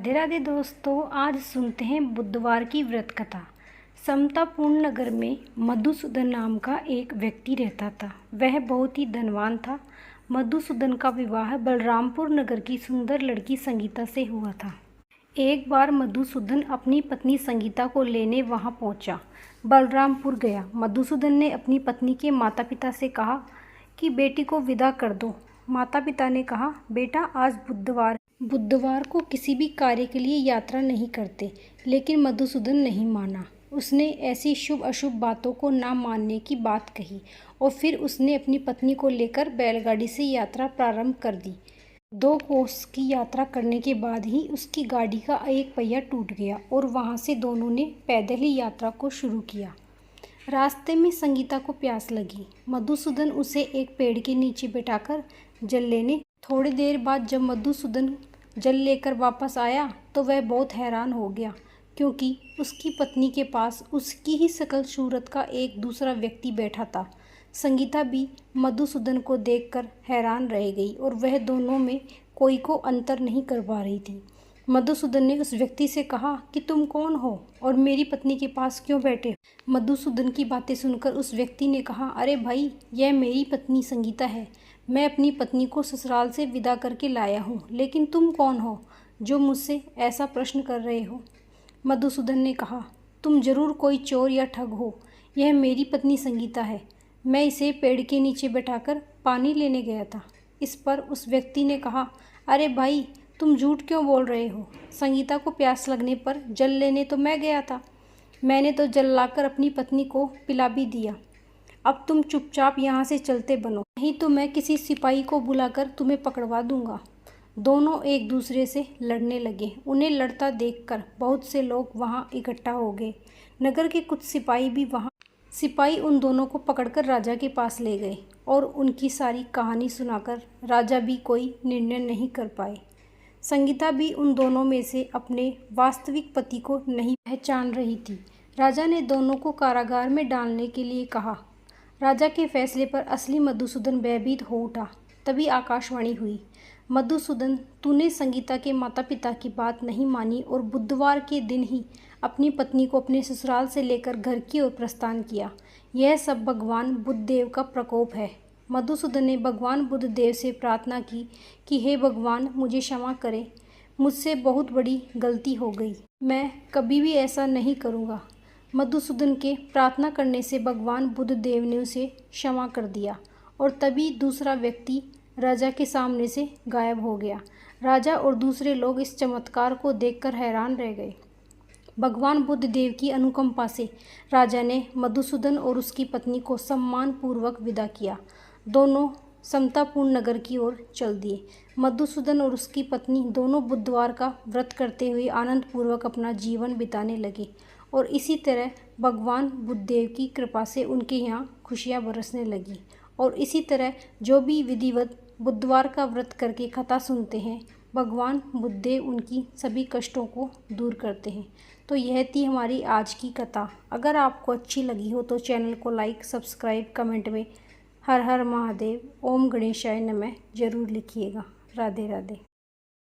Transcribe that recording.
राधे राधे दोस्तों, आज सुनते हैं बुधवार की व्रत कथा। समतापूर्ण नगर में मधुसूदन नाम का एक व्यक्ति रहता था। वह बहुत ही धनवान था। मधुसूदन का विवाह बलरामपुर नगर की सुंदर लड़की संगीता से हुआ था। एक बार मधुसूदन अपनी पत्नी संगीता को लेने वहां पहुंचा। बलरामपुर गया। मधुसूदन ने अपनी पत्नी के माता पिता से कहा कि बेटी को विदा कर दो। माता पिता ने कहा, बेटा आज बुधवार को किसी भी कार्य के लिए यात्रा नहीं करते। लेकिन मधुसूदन नहीं माना। उसने ऐसी शुभ अशुभ बातों को ना मानने की बात कही और फिर उसने अपनी पत्नी को लेकर बैलगाड़ी से यात्रा प्रारंभ कर दी। 2 कोस की यात्रा करने के बाद ही उसकी गाड़ी का एक पहिया टूट गया और वहां से दोनों ने पैदल ही यात्रा को शुरू किया। रास्ते में संगीता को प्यास लगी। मधुसूदन उसे एक पेड़ के नीचे बैठाकर जल लेने। थोड़ी देर बाद जब मधुसूदन जल लेकर वापस आया तो वह बहुत हैरान हो गया, क्योंकि उसकी पत्नी के पास उसकी ही शकल सूरत का एक दूसरा व्यक्ति बैठा था। संगीता भी मधुसूदन को देखकर हैरान रह गई और वह दोनों में कोई को अंतर नहीं कर पा रही थी। मधुसूदन ने उस व्यक्ति से कहा कि तुम कौन हो और मेरी पत्नी के पास क्यों बैठे हो? मधुसूदन की बातें सुनकर उस व्यक्ति ने कहा, अरे भाई, यह मेरी पत्नी संगीता है। मैं अपनी पत्नी को ससुराल से विदा करके लाया हूँ। लेकिन तुम कौन हो जो मुझसे ऐसा प्रश्न कर रहे हो? मधुसूदन ने कहा, तुम जरूर कोई चोर या ठग हो। यह मेरी पत्नी संगीता है। मैं इसे पेड़ के नीचे बैठाकर पानी लेने गया था। इस पर उस व्यक्ति ने कहा, अरे भाई, तुम झूठ क्यों बोल रहे हो? संगीता को प्यास लगने पर जल लेने तो मैं गया था। मैंने तो जल लाकर अपनी पत्नी को पिला भी दिया। अब तुम चुपचाप यहाँ से चलते बनो, नहीं तो मैं किसी सिपाही को बुलाकर तुम्हें पकड़वा दूंगा। दोनों एक दूसरे से लड़ने लगे। उन्हें लड़ता देखकर बहुत से लोग वहाँ इकट्ठा हो गए। नगर के कुछ सिपाही उन दोनों को पकड़कर राजा के पास ले गए और उनकी सारी कहानी सुनाकर राजा भी कोई निर्णय नहीं कर पाए। संगीता भी उन दोनों में से अपने वास्तविक पति को नहीं पहचान रही थी। राजा ने दोनों को कारागार में डालने के लिए कहा। राजा के फैसले पर असली मधुसूदन भयभीत हो उठा। तभी आकाशवाणी हुई, मधुसूदन, तूने संगीता के माता पिता की बात नहीं मानी और बुधवार के दिन ही अपनी पत्नी को अपने ससुराल से लेकर घर की ओर प्रस्थान किया। यह सब भगवान बुद्धदेव का प्रकोप है। मधुसूदन ने भगवान बुद्धदेव से प्रार्थना की कि हे भगवान, मुझे क्षमा करें। मुझसे बहुत बड़ी गलती हो गई। मैं कभी भी ऐसा नहीं करूँगा। मधुसूदन के प्रार्थना करने से भगवान बुद्धदेव ने उसे क्षमा कर दिया और तभी दूसरा व्यक्ति राजा के सामने से गायब हो गया। राजा और दूसरे लोग इस चमत्कार को देखकर हैरान रह गए। भगवान बुद्धदेव की अनुकंपा से राजा ने मधुसूदन और उसकी पत्नी को सम्मानपूर्वक विदा किया। दोनों समतापूर्ण नगर की ओर चल दिए। मधुसूदन और उसकी पत्नी दोनों बुधवार का व्रत करते हुए आनंदपूर्वक अपना जीवन बिताने लगे और इसी तरह भगवान बुद्धदेव की कृपा से उनके यहाँ खुशियाँ बरसने लगी। और इसी तरह जो भी विधिवत बुधवार का व्रत करके कथा सुनते हैं, भगवान बुद्धदेव उनकी सभी कष्टों को दूर करते हैं। तो यह थी हमारी आज की कथा। अगर आपको अच्छी लगी हो तो चैनल को लाइक, सब्सक्राइब, कमेंट में हर हर महादेव, ओम गणेशाय नमः जरूर लिखिएगा। राधे राधे।